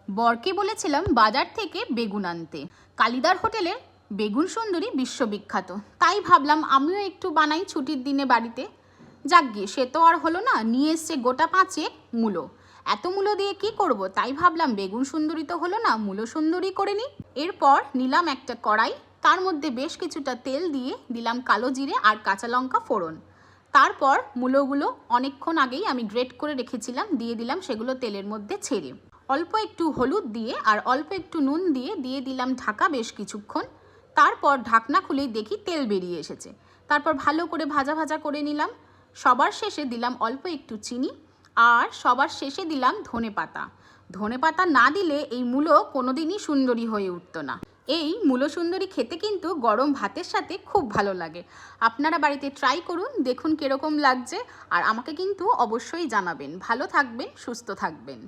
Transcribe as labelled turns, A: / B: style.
A: বরকে বলেছিলাম বাজার থেকে বেগুন আনতে। কালিদার হোটেলের বেগুন সুন্দরী বিশ্ববিখ্যাত, তাই ভাবলাম আমিও একটু বানাই ছুটির দিনে বাড়িতে। যাক গিয়ে সে তো আর হলো না, নিয়ে এসছে গোটা 5 মূলো। এত মূলো দিয়ে কি করব, তাই ভাবলাম বেগুন সুন্দরী তো হলো না, মূলো সুন্দরী করে নিই। এরপর নিলাম একটা কড়াই, তার মধ্যে বেশ কিছুটা তেল দিয়ে দিলাম কালো জিরে আর কাঁচা লঙ্কা ফোড়ন। তারপর মূলোগুলো অনেকক্ষণ আগেই আমি গ্রেট করে রেখেছিলাম, দিয়ে দিলাম সেগুলো তেলের মধ্যে ছেড়ে। অল্প একটু হলুদ দিয়ে আর অল্প একটু নুন দিয়ে দিলাম ঢাকা বেশ কিছুক্ষণ। তারপর ঢাকনা খুলেই দেখি তেল বেরিয়ে এসেছে। তারপর ভালো করে ভাজা ভাজা করে নিলাম। সবার শেষে দিলাম অল্প একটু চিনি আর সবার শেষে দিলাম ধনেপাতা। ধনেপাতা না দিলে এই মূলো কোনোদিনই সুন্দরী হয়ে উঠতো না। এই মূলো সুন্দরী খেতে কিন্তু গরম ভাতের সাথে খুব ভালো লাগে। আপনারা বাড়িতে ট্রাই করুন, দেখুন কীরকম লাগছে, আর আমাকে কিন্তু অবশ্যই জানাবেন। ভালো থাকবেন, সুস্থ থাকবেন।